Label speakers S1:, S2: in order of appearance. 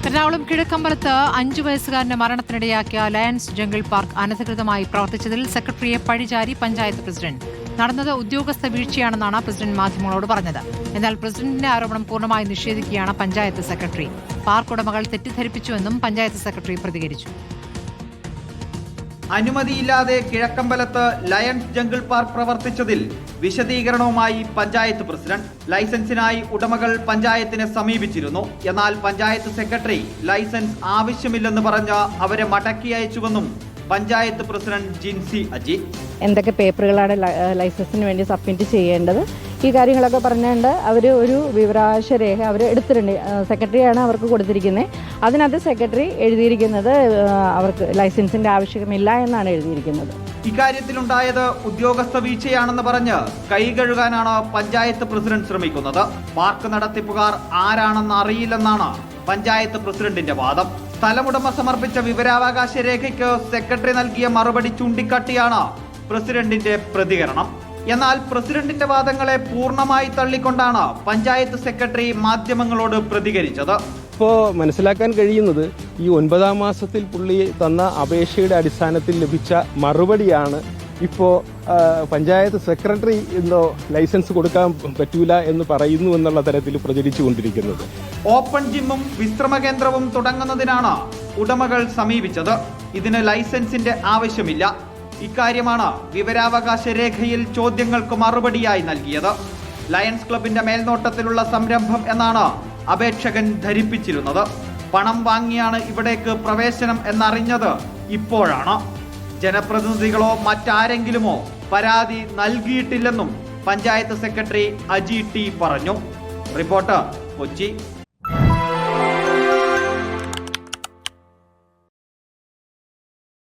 S1: Ernakulam കിഴക്കമ്പലത്ത് 5 വയസ്സുകാരന്റെ മരണത്തിനിടയാക്കിയ lions jungle park അനധികൃതമായി പ്രവർത്തിച്ചതിൽ സെക്രട്ടറിയെ പഴിചാരി panchayat president. നടന്നത് ഉദ്യോഗസ്ഥ വീഴ്ചയാണെന്നാണ് പ്രസിഡന്റ് മാധ്യമങ്ങളോട് പറഞ്ഞത്. എന്നാൽ പ്രസിഡന്റിന്റെ ആരോപണം പൂർണ്ണമായി നിഷേധിക്കുകയാണ് പഞ്ചായത്ത് സെക്രട്ടറി. പാർക്ക് ഉടമകൾ തെറ്റിദ്ധരിപ്പിച്ചുവെന്നും പഞ്ചായത്ത് സെക്രട്ടറി പ്രതികരിച്ചു.
S2: അനുമതിയില്ലാതെ കിഴക്കമ്പലത്ത് ലയൺസ് ജംഗിൾ പാർക്ക് പ്രവർത്തിച്ചതിൽ വിശദീകരണവുമായി പഞ്ചായത്ത് പ്രസിഡന്റ്. ലൈസൻസിനായി ഉടമകൾ പഞ്ചായത്തിനെ സമീപിച്ചിരുന്നു. എന്നാൽ പഞ്ചായത്ത് സെക്രട്ടറി ലൈസൻസ് ആവശ്യമില്ലെന്ന് പറഞ്ഞ് അവരെ മടക്കി അയച്ചുവെന്നും പഞ്ചായത്ത് പ്രസിഡന്റ് ജിൻസി അജി.
S3: എന്തൊക്കെ പേപ്പറുകളാണ് ലൈസൻസിന് വേണ്ടി സബ്മിറ്റ് ചെയ്യേണ്ടത്, ഈ കാര്യങ്ങളൊക്കെ പറഞ്ഞുകൊണ്ട് അവർ ഒരു വിവരാവകാശ രേഖ അവർ എടുത്തിട്ടുണ്ട്. സെക്രട്ടറിയാണ് അവർക്ക് കൊടുത്തിരിക്കുന്നത്. അതിനകത്ത് സെക്രട്ടറി എഴുതിയിരിക്കുന്നത് അവർക്ക് ലൈസൻസിന്റെ ആവശ്യമില്ല എന്നാണ് എഴുതിയിരിക്കുന്നത്.
S2: ഇക്കാര്യത്തിലുണ്ടായത് ഉദ്യോഗസ്ഥ വീഴ്ചയാണെന്ന് പറഞ്ഞ് കൈ കഴുകാനാണ് പഞ്ചായത്ത് പ്രസിഡന്റ് ശ്രമിക്കുന്നത്. പാർക്ക് നടത്തിപ്പുകാർ ആരാണെന്ന് അറിയില്ലെന്നാണ് പഞ്ചായത്ത് പ്രസിഡന്റിന്റെ വാദം. സ്ഥലമുടമ സമർപ്പിച്ച വിവരാവകാശ രേഖയ്ക്ക് സെക്രട്ടറി നൽകിയ മറുപടി ചൂണ്ടിക്കാട്ടിയാണ് പ്രസിഡന്റിന്റെ പ്രതികരണം. എന്നാൽ പ്രസിഡന്റിന്റെ വാദങ്ങളെ പൂർണ്ണമായി തള്ളിക്കൊണ്ടാണ് പഞ്ചായത്ത് സെക്രട്ടറി മാധ്യമങ്ങളോട് പ്രതികരിച്ചത്.
S4: ഇപ്പോൾ മനസ്സിലാക്കാൻ കഴിയുന്നത് ഈ 9ാം മാസത്തിൽ പുള്ളി തന്ന അപേക്ഷയുടെ അടിസ്ഥാനത്തിൽ ലഭിച്ച മറുപടിയാണ് ഇപ്പോൾ പഞ്ചായത്ത് സെക്രട്ടറി എന്തോ ലൈസൻസ് കൊടുക്കാൻ പറ്റൂല എന്ന് പറയുന്നു എന്നുള്ള തരത്തിൽ പ്രചരിച്ചുകൊണ്ടിരിക്കുന്നത്.
S2: ഓപ്പൺ ജിമ്മും വിശ്രമ കേന്ദ്രവും തുടങ്ങുന്നതിനാണ് ഉടമകൾ സമീപിച്ചത്. ഇതിന് ലൈസൻസിന്റെ ആവശ്യമില്ല. ഇക്കാര്യമാണ് വിവരാവകാശ രേഖയിൽ ചോദ്യങ്ങൾക്ക് മറുപടിയായി നൽകിയത്. ലയൺസ് ക്ലബിന്റെ മേൽനോട്ടത്തിലുള്ള സംരംഭം എന്നാണ് അപേക്ഷകൻ ധരിപ്പിച്ചിരുന്നത്. പണം വാങ്ങിയാണ് ഇവിടേക്ക് പ്രവേശനം എന്നറിഞ്ഞത് ഇപ്പോഴാണ്. ജനപ്രതിനിധികളോ മറ്റാരെങ്കിലുമോ പരാതി നൽകിയിട്ടില്ലെന്നും പഞ്ചായത്ത് സെക്രട്ടറി അജി ടി പറഞ്ഞു. റിപ്പോർട്ടർ, കൊച്ചി.